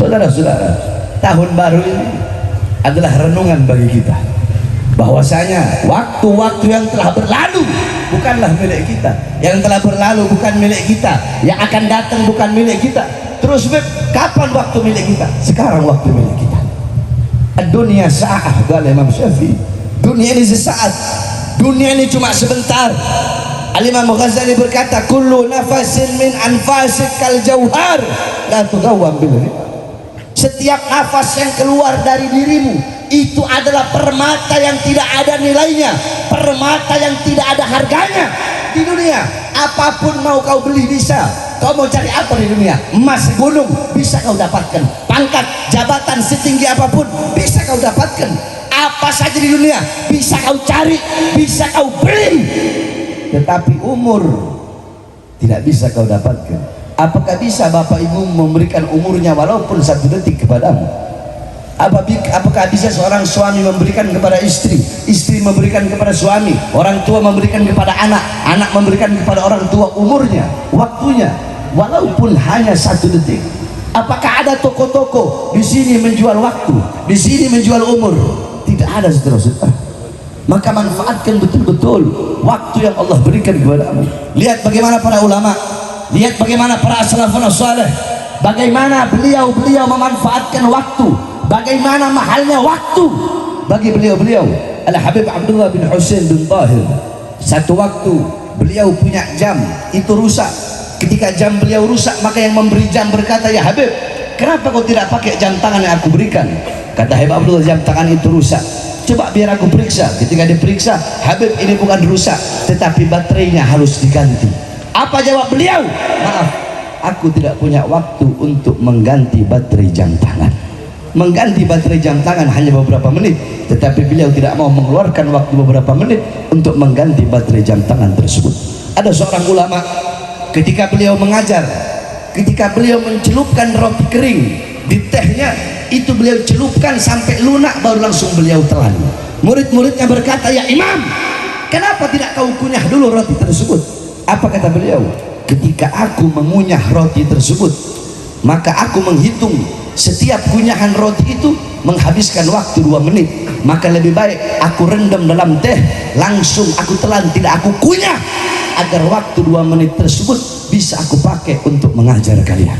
Saudara-saudara, tahun baru ini adalah renungan bagi kita bahwasanya waktu-waktu yang telah berlalu bukanlah milik kita, yang telah berlalu bukan milik kita, yang akan datang bukan milik kita. Terus kapan waktu milik kita? Sekarang waktu milik kita. Dunia sa'ah, kata Imam Syafi'i. Dunia ini sesaat, dunia ini cuma sebentar. Al-Imam Ghazali berkata, kullu nafasin min anfasik kal jauhar la tugawwam bil. Setiap nafas yang keluar dari dirimu itu adalah permata yang tidak ada nilainya, permata yang tidak ada harganya di dunia. Apapun mau kau beli bisa. Kau mau cari apa di dunia? Emas gunung bisa kau dapatkan, pangkat jabatan setinggi apapun bisa kau dapatkan. Apa saja di dunia bisa kau cari, bisa kau beli. Tetapi umur tidak bisa kau dapatkan. Apakah bisa bapak ibu memberikan umurnya walaupun 1 detik kepadamu? Apakah bisa seorang suami memberikan kepada istri, istri memberikan kepada suami, orang tua memberikan kepada anak, anak memberikan kepada orang tua umurnya, waktunya, walaupun hanya 1 detik? Apakah ada toko-toko di sini menjual waktu, di sini menjual umur? Tidak ada, saudara-saudara. Maka manfaatkan betul-betul waktu yang Allah berikan kepadamu. Lihat bagaimana para ulama, lihat bagaimana para salafun saleh, bagaimana beliau-beliau memanfaatkan waktu, bagaimana mahalnya waktu bagi beliau-beliau. Al-Habib Abdullah bin Husain bin Tahir, satu waktu beliau punya jam itu rusak. Ketika jam beliau rusak, maka yang memberi jam berkata, ya Habib, kenapa kau tidak pakai jam tangan yang aku berikan? Kata Habib Abdullah, jam tangan itu rusak, coba biar aku periksa. Ketika diperiksa, Habib, ini bukan rusak, tetapi baterainya harus diganti. Apa jawab beliau? Maaf, aku tidak punya waktu untuk mengganti baterai jam tangan. Mengganti baterai jam tangan hanya beberapa menit, tetapi beliau tidak mau mengeluarkan waktu beberapa menit untuk mengganti baterai jam tangan tersebut. Ada seorang ulama, ketika beliau mengajar, ketika beliau mencelupkan roti kering di tehnya, itu beliau celupkan sampai lunak, baru langsung beliau telan. Murid-muridnya berkata, ya Imam, kenapa tidak kau kunyah dulu roti tersebut? Apa kata beliau? Ketika aku mengunyah roti tersebut, maka aku menghitung setiap kunyahan roti itu menghabiskan waktu 2 menit. Maka lebih baik aku rendam dalam teh, langsung aku telan, tidak aku kunyah, agar waktu 2 menit tersebut bisa aku pakai untuk mengajar kalian.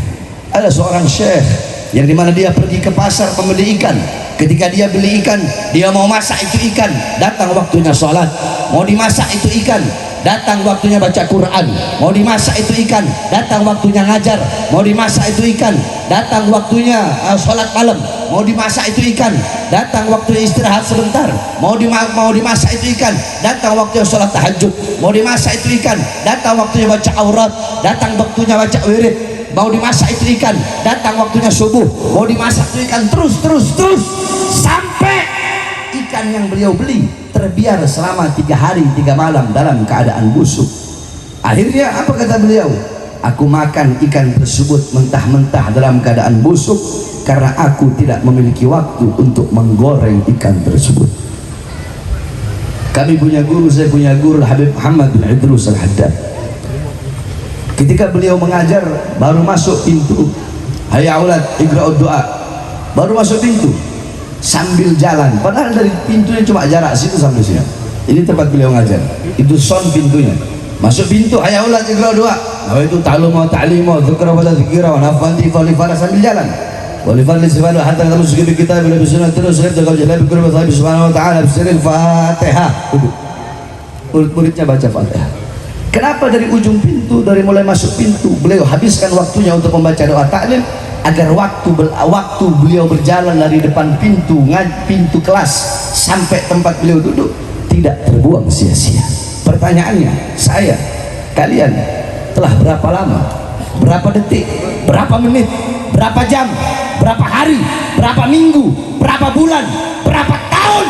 Ada seorang syekh yang dimana dia pergi ke pasar membeli ikan. Ketika dia beli ikan, dia mau masak itu ikan, datang waktunya sholat. Mau dimasak itu ikan, datang waktunya baca Quran. Mau dimasak itu ikan, datang waktunya ngajar. Mau dimasak itu ikan, datang waktunya sholat malam. Mau dimasak itu ikan, datang waktunya istirahat sebentar. Mau dimasak itu ikan, datang waktunya sholat tahajud. Mau dimasak itu ikan, datang waktunya baca aurat, datang waktunya baca wirid. Mau dimasak itu ikan, datang waktunya subuh. Mau dimasak itu ikan, terus sampai ikan yang beliau beli terbiar selama 3 hari 3 malam dalam keadaan busuk. Akhirnya apa kata beliau? Aku makan ikan tersebut mentah-mentah dalam keadaan busuk karena aku tidak memiliki waktu untuk menggoreng ikan tersebut. Kami punya guru, saya punya guru Habib Muhammad bin Idrus Al-Haddad. Ketika beliau mengajar, baru masuk pintu, hayya aulad iqra'ud doa, baru masuk pintu sambil jalan, padahal dari pintunya cuma jarak situ sampai sini. Ini tempat beliau ngajar, itu son pintunya. Masuk pintu, hayya aulad iqra'ud doa, nah itu ta'lum wa ta'lim wa dzikra wa dzikra wa nafanti falifara, sambil jalan. Walifadli subhanahu hatta tamusuki bi kitab wa bi sunnah terus kau jalan bi qurbi Allah subhanahu wa ta'ala bisiril Fatihah. Murid-muridnya baca Fatihah. Kenapa dari ujung pintu, dari mulai masuk pintu beliau habiskan waktunya untuk membaca doa taklim, agar waktu beliau berjalan dari depan pintu kelas sampai tempat beliau duduk tidak terbuang sia-sia. Pertanyaannya, saya, kalian telah berapa lama, berapa detik, berapa menit, berapa jam, berapa hari, berapa minggu, berapa bulan, berapa tahun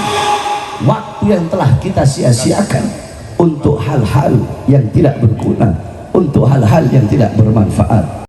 waktu yang telah kita sia-siakan untuk hal-hal yang tidak berguna, untuk hal-hal yang tidak bermanfaat.